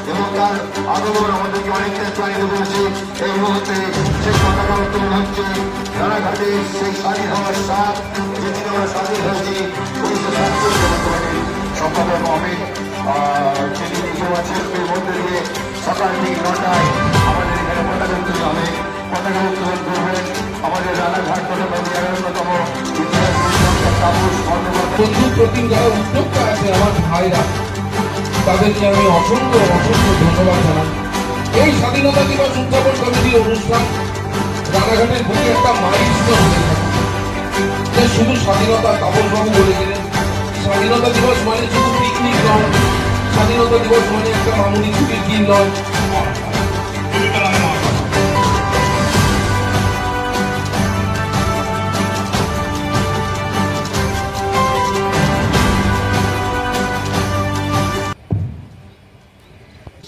এবং তার আগমন আমাদেরকে অনেকটা চালিত করেছে। এই মুহূর্তে সেই পতাকা উত্তোলন হচ্ছে রানাঘাটে। সেই স্বাধীন হওয়ার সাথ যেদিন আমরা স্বাধীন হয়েছি 1947 বর্তমানে সম্পাদক অমিত যিনি আছেন এর মধ্যে দিয়ে সকাল ঠিক 9টায় আমাদের এখানে পতাকা উত্তোলন হবে। পতাকা উত্তোলন করবেন আমাদের রানাঘাট তথা নদীয়ার অন্যতম ইতিহাস প্রচুর প্রতিদিন যারা উদ্যোক্তা আছে আমার ভাইরা, তাদেরকে আমি অসংখ্য ধন্যবাদ জানাই। এই স্বাধীনতা দিবস উদযাপন কমিটির অনুষ্ঠান রানাঘাটের বুকে একটা মাইলস্টোন হয়ে থাকে। শুধু স্বাধীনতা তাপসবাবু বলেছিলেন স্বাধীনতা দিবস মানে শুধু পিকনিক নয়, স্বাধীনতা দিবস মানে একটা মামুলি ছুটির দিন নয়।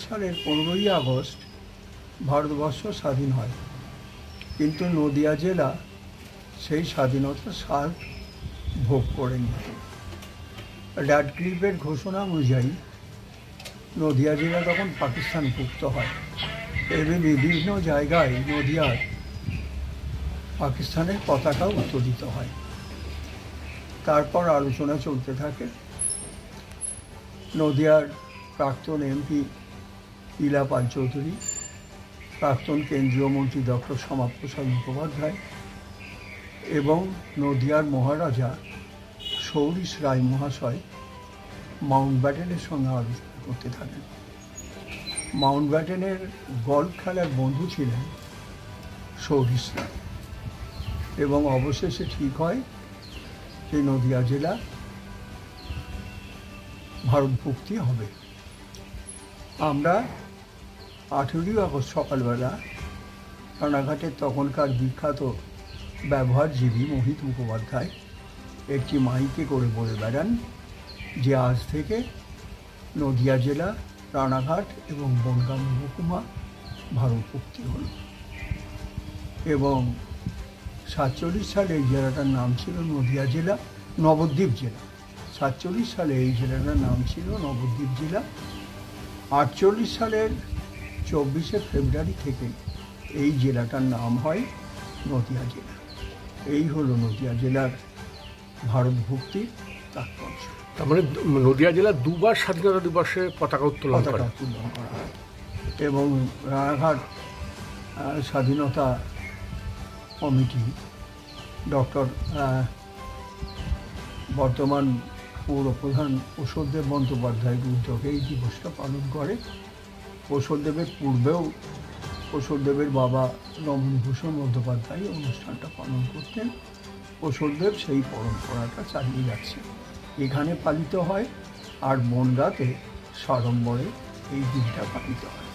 সালের 15ই আগস্ট ভারতবর্ষ স্বাধীন হয়, কিন্তু নদিয়া জেলা সেই স্বাধীনতার স্বাদ ভোগ করেনি। র্যাডক্লিফের ঘোষণা অনুযায়ী নদিয়া জেলা তখন পাকিস্তানভুক্ত হয় এবং বিভিন্ন জায়গায় নদিয়ার পাকিস্তানের পতাকা উত্তোলিত হয়। তারপর আলোচনা চলতে থাকে। নদিয়ার প্রাক্তন এমপি ইলা পাল চৌধুরী, প্রাক্তন কেন্দ্রীয় মন্ত্রী ডক্টর শ্যামাপ্রসাদ মুখোপাধ্যায় এবং নদিয়ার মহারাজা সৌরিশ রায় মহাশয় মাউন্টব্যাটেনের সঙ্গে আলোচনা করতে থাকেন। মাউন্টব্যাটেনের গল্ফ খেলার বন্ধু ছিলেন সৌরিশ রায় এবং অবশেষে ঠিক হয় যে নদিয়া জেলা ভারতভুক্তি হবে। আমরা 18ই আগস্ট সকালবেলা রানাঘাটের তখনকার বিখ্যাত ব্যবহারজীবী মোহিত মুখোপাধ্যায় একটি মাইকে করে বলে বেড়ান যে আজ থেকে নদিয়া জেলা, রানাঘাট এবং বনগাঁ মহকুমা ভারতভুক্তি হল। এবং 47 সালে এই জেলাটার নাম ছিল নদিয়া জেলা, নবদ্বীপ জেলা। 47 সালে এই জেলাটার নাম ছিল নবদ্বীপ জেলা। 48 সালের 24শে ফেব্রুয়ারি থেকে এই জেলাটার নাম হয় নদিয়া জেলা। এই হলো নদিয়া জেলার ভারতভুক্তির তাৎপর্য। তার মানে নদিয়া জেলা দুবার স্বাধীনতা দিবসে পতাকা উত্তোলন করা হয় এবং রানাঘাট স্বাধীনতা কমিটি ডক্টর বর্তমান পৌরপ্রধান প্রসূনদেব বন্দ্যোপাধ্যায়ের উদ্যোগে এই দিবসটা পালন করে। প্রসূনদেবের পূর্বেও প্রসূনদেবের বাবা রমণীভূষণ বন্দ্যোপাধ্যায় অনুষ্ঠানটা পালন করতেন। প্রসূনদেব সেই পরম্পরাটা চালিয়ে যাচ্ছে। এখানে পালিত হয় আর বনগাঁতে সাড়ম্বরে এই দিনটা পালিত হয়।